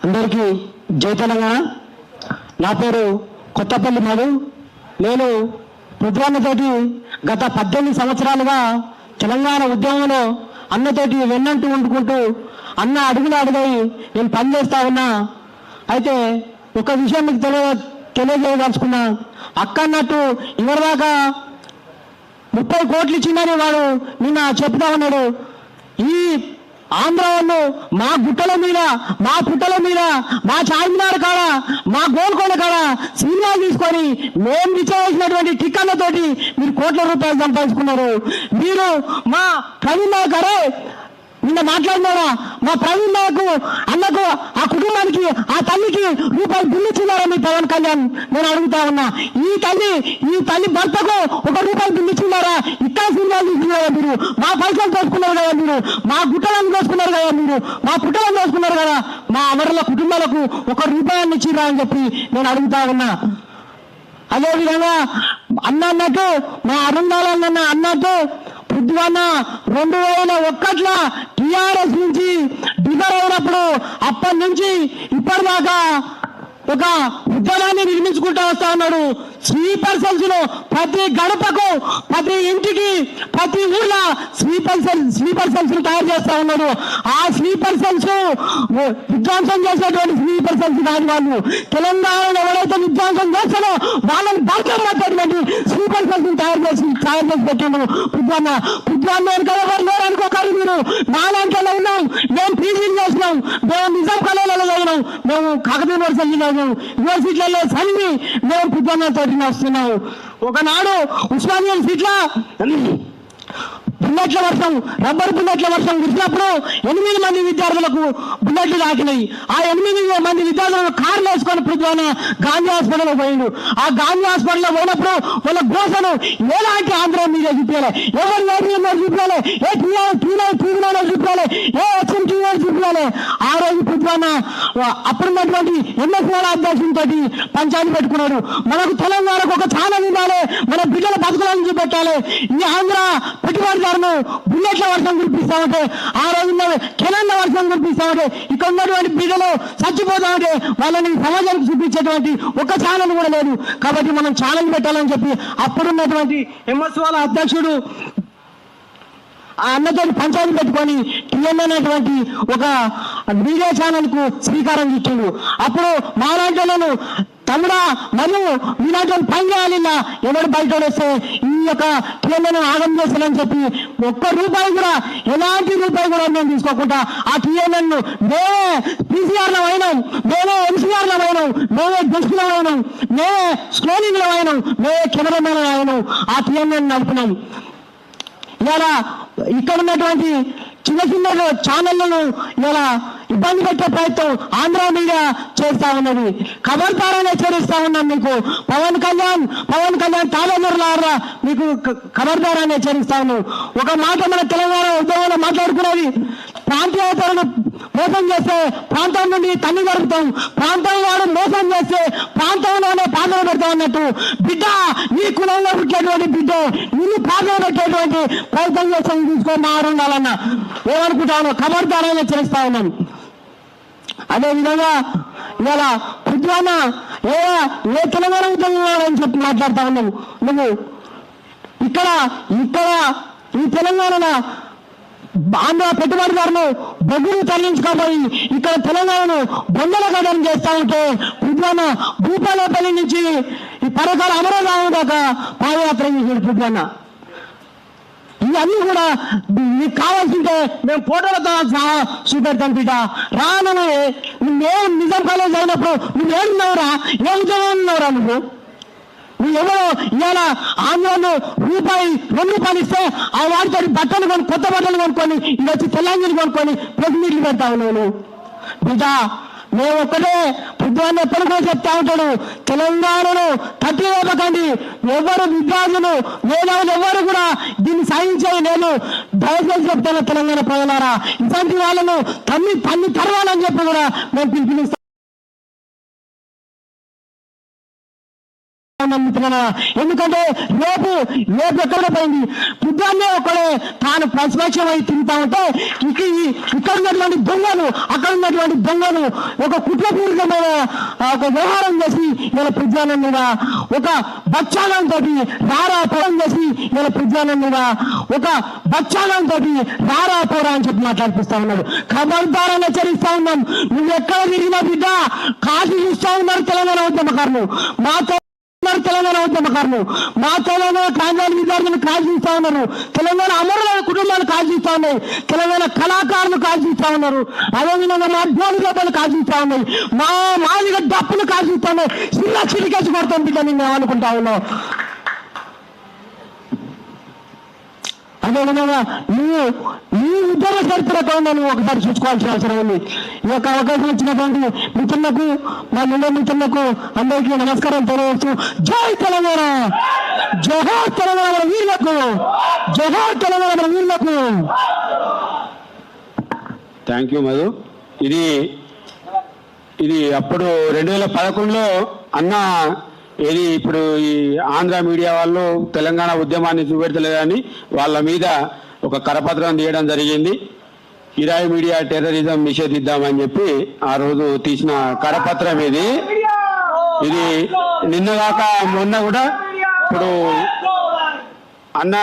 అందరికీ జై తెలంగాణ. నా పేరు కొత్తపల్లి మధు. నేను పృథ్వన్నతోటి గత 18 సంవత్సరాలుగా తెలంగాణ ఉద్యమంలో అన్నతోటి వెన్నంటూ వండుకుంటూ అన్న అడుగులు అడుగై నేను పనిచేస్తా ఉన్నా. అయితే ఒక విషయం మీకు తెలియజేయదలుచుకున్నా. అక్క అన్నట్టు ఇవరిదాకా 30 కోట్లు ఇచ్చిందని వాడు నిన్న చెప్తా ఉన్నాడు. ఈ ఆంధ్ర వాళ్ళు మా గుట్టల మీద, మా పుట్టల మీద, మా చార్మినార్ కాడ, మా గోల్కొండ కాడ సినిమాలు తీసుకొని మేము నిశ్చయించినటువంటి టిక్కెట్లతోటి మీరు కోట్ల రూపాయలు సంపాదించుకున్నారు. మీరు మా ప్రవీణ్ నాయక్ అరే నిన్న మాట్లాడినారా, మా ప్రవీణ్ నాయక్ అన్నకు ఆ కుటుంబానికి ఆ తల్లికి రూపాయలు బిల్లు ఇచ్చినారా మీ పవన్ కళ్యాణ్? నేను అడుగుతా ఉన్నా. ఈ తల్లి భర్తకు 1 రూపాయి బిల్లు ఇచ్చినారా? ఇక్కడ సినిమాలు తీసుకున్నారా మీరు? మా పైసలు దోసుకున్నారు కదా మీరు, మా గుట్టలను దోసుకున్నారు కదా మీరు, మా పుట్టలను దోసుకున్నారు కదా, మా అమరుల కుటుంబాలకు 1 రూపాయలు ఇచ్చిరా అని చెప్పి నేను అడుగుతా ఉన్నా. అదేవిధంగా అన్నట్టు మా అరుణాలన్న అన్నట్టు పృథ్వన్న 2001లో టీఆర్ఎస్ నుంచి డిజర్ అయినప్పుడు అప్పటి నుంచి ఇప్పటిదాకా ఒక ఉద్యమాన్ని నిర్మించుకుంటూ వస్తా ఉన్నాడు. స్లీపర్ సెల్స్ లో ప్రతి గడపకు, ప్రతి ఇంటికి, ప్రతి ఊర్లో స్లీపర్ సెల్స్ తయారు చేస్తా ఉన్నాడు. ఆ స్లీపర్ సెల్స్ విధ్వంసం చేసేటువంటి స్లీపర్ సెల్స్ కాదు. వాళ్ళు తెలంగాణలో ఎవరైతే విధ్వంసం చేస్తారో వాళ్ళని బాధ్యత మాట్లాడినటువంటి స్లీపర్ సెల్స్ తయారు చేసి పెట్టాడు పృథ్వన్న కదా ఎవరు లేరు అనుకోకారు మీరు. నాలాంటిలో ఉన్నాం, మేము పీజీలు చేసినాం, మేము నిజాం కళలలో చదివినాం, మేము కాకతీయ యూనివర్సిటీలలో చదివి మేము పృథ్వన్నతో వస్తున్నాం. ఒకనాడు ఉస్మానియా సీట్ల బుల్లెట్ల వర్షం, రబ్బర్ బుల్లెట్ల వర్షం కురిసినప్పుడు 8 మంది విద్యార్థులకు బుల్లెట్లు తాకినాయి. ఆ 8 మంది విద్యార్థులను కార్లు వేసుకొని పృథ్వన్న గాంధీ హాస్పిటల్ పోయిండు. ఆ గాంధీ హాస్పిటల్లో పోయినప్పుడు వాళ్ళ గోసను ఎలాంటి ఆంధ్ర మీడియా చూపించాలి, ఎవరు చూపించాలి, చూపించాలి, చూపించాలి. ఆ రోజు పృథ్వన్న అప్పుడున్నటువంటి ఎంఎస్ఆర్ అధ్యక్షునితో పంచాయతీ పెట్టుకున్నాడు. మనకు తెలంగాణకు ఒక ఛానల్ ఉండాలి, మన బిడ్డల బతుకులను చూపెట్టాలి. ఈ ఆంధ్ర పెట్టుబడిదారులు బుల్లెట్ల వర్షం కురిపిస్తామంటే, ఆ రోజుల్లో కెనాన్ల వర్షం కురిపిస్తామంటే, ఇక్కడ ఉన్నటువంటి బిడ్డలు చచ్చిపోతామంటే వాళ్ళని సమాజానికి చూపించేటువంటి ఒక ఛానల్ కూడా లేదు. కాబట్టి మనం ఛానల్ పెట్టాలని చెప్పి అప్పుడున్నటువంటి ఎంఎస్ వాళ్ళ అధ్యక్షుడు ఆ అన్నతో పంచాయతీ పెట్టుకొని టీఎన్ అనేటువంటి ఒక మీడియా ఛానల్ కు శ్రీకారం చుట్టిండు. అప్పుడు మాలాంటి తమ్ముడా మరియు మీలాంటి పని చేయాలి, ఎవరు బయట వస్తే ఈ యొక్క టీఎన్ఏను ఆగం చేస్తానని చెప్పి 1 రూపాయి కూడా, ఎలాంటి రూపాయి కూడా మేము తీసుకోకుండా ఆ టీఎన్ఏను మేమే పీసీఆర్లో అయినాం, మేమే ఎంసీఆర్లో అయినాం, మేమే డెస్క్లో అయినాం, మేమే స్క్రోలింగ్లో అయినాం, మేమే కెమెరామెన్ అయినాం, ఆ టీఎన్ఏను నడిపినాం. ఇలా ఇక్కడ ఉన్నటువంటి చిన్న ఛానళ్లను ఇలా ఇబ్బంది పెట్టే ప్రయత్నం ఆంధ్ర మీడియా చేస్తా ఉన్నది. ఖబర్దారాన్ని హెచ్చరిస్తా ఉన్నాం మీకు. పవన్ కళ్యాణ్ తాళేదరులారా మీకు ఖబర్దారాన్ని హెచ్చరిస్తా ఉన్నాం. ఒక మాట మన తెలంగాణ ఉద్యమంలో మాట్లాడుకున్నది, ప్రాంతీయతలను మోసం చేస్తే ప్రాంతం నుండి తల్లి జరుపుతాం, ప్రాంతం వాడు మోసం చేస్తే ప్రాంతంలోనే పాటలు పెడతాం అన్నట్టు. బిడ్డ నీ కులంలో పుట్టేటువంటి బిడ్డ నిన్ను పాటలు పెట్టేటువంటి ప్రయత్నం చేస్తాం తీసుకో మారుండాలన్న ఏమనుకుంటాను. ఖబర్దారాన్ని హెచ్చరిస్తా ఉన్నాం. అదేవిధంగా ఇవాళ పృథ్వన్న ఏ తెలంగాణ ఉద్యమం చెప్పి మాట్లాడుతా ఉన్నావు నువ్వు. ఇక్కడ ఈ తెలంగాణ ఆంధ్ర పెట్టుబడిదారులు బొగ్గును తరలించుకోబోయి ఇక్కడ తెలంగాణను బొందల గడని చేస్తా ఉంటే పృథ్వన్న భూపాలపల్లి నుంచి ఈ పరకాల అమరరావు దాకా పాదయాత్ర చేసిన పృథ్వన్న. ఇవన్నీ కూడా నీకు కావాల్సింటే మేము ఫోటోలతో చూపెడతాం బిడ్డ. రానమే నువ్వేం నిజాం కాలేజ్ అయినప్పుడు నువ్వేడున్నావురా, ఏ ఉద్యోగం ఉన్నావురా నువ్వెవరో ఇవాళ ఆంధ్రలో 2 రూపాయలు ఇస్తే ఆ వాడితో బట్టలు కొని, కొత్త బట్టలు కొనుక్కొని ఇది వచ్చి తెలంగాణ కొనుక్కొని ప్రతినిధులు పెడతా ఉన్నావు బిడ్డ. మేము ఒక్కటే పృథ్వన్న ఎప్పటికో చెప్తా ఉంటాడు, తెలంగాణను తట్టి లేపకండి. ఎవరు విద్యార్థులు మేధావులు ఎవరు కూడా దీన్ని సాధించేది లేదు. దయచేసి చెప్తాను తెలంగాణ ప్రజలారా, ఇలాంటి వాళ్ళను తన్ని తరవాలని చెప్పి కూడా మేము పిలుపునిస్తాం. మిత్రుల. ఎందుకంటే రేపు ఎక్కడ పోయింది బుద్ధాన్నే ఒకడే తాను ప్రతిపక్షమై తిరుగుతా ఉంటే ఇక్కడ ఉన్నటువంటి దొంగలు అక్కడ ఉన్నటువంటి దొంగలు ఒక కుట్రపూరితమైన ఒక వ్యవహారం చేసి ఇలా ప్రజ్ఞానం మీద ఒక బచ్చానంతో రారాపోరం చేసి ఇలా ప్రజ్ఞానం మీద ఒక బచ్చానంతో రారాపోరా అని చెప్పి మాట్లాడిపిస్తా ఉన్నాడు. ఖబర్దారాన్ని హెచ్చరిస్తా ఉన్నాం. నువ్వు ఎక్కడ తిరిగినా బిడ్డ కాజీ చూస్తా ఉన్నారు తెలంగాణ ఉద్యమకారులు. తెలంగాణ ఉద్యమకారులు మా తెలంగాణ కాంగ్రెస్ విద్యార్థులను కాల్చిస్తా ఉన్నారు. తెలంగాణ అమరుల కుటుంబాలు కాల్చిస్తా ఉన్నాయి. తెలంగాణ కళాకారులు కాల్చిస్తా ఉన్నారు. అదేవిధంగా మా అధ్యాపకులు కాల్చిస్తా ఉన్నాయి. మా మాదిగ డప్పులు కాల్చిస్తా ఉన్నాయి. చిన్న చిరికేసి కొడతాం బిడ్డ మేము అనుకుంటా ఉన్నాం. అదేవిధంగా నీ ఉద్యోగ చరిత్ర నువ్వు ఒకసారి చూసుకోవాల్సిన అవసరం ఉంది. ఈ యొక్క అవకాశం ఇచ్చినటువంటి మిత్రులకు మా నిండు మిత్రులకు అందరికీ నమస్కారం తెలియవచ్చు. జై తెలంగాణ, జోహార్ తెలంగాణ మన వీరులకు, జోహార్ తెలంగాణ మన వీరులకు. Thank you Madhu. ఇది అప్పుడు 2011లో అన్న ఏది ఇప్పుడు ఈ ఆంధ్ర మీడియా వాళ్ళు తెలంగాణ ఉద్యమాన్ని చూపెడతలేదని వాళ్ళ మీద ఒక కరపత్రం తీయడం జరిగింది. కిరాయి మీడియా టెర్రరిజం నిషేధిద్దామని చెప్పి ఆ రోజు తీసిన కరపత్రం ఇది నిన్నగాక మొన్న కూడా ఇప్పుడు అన్న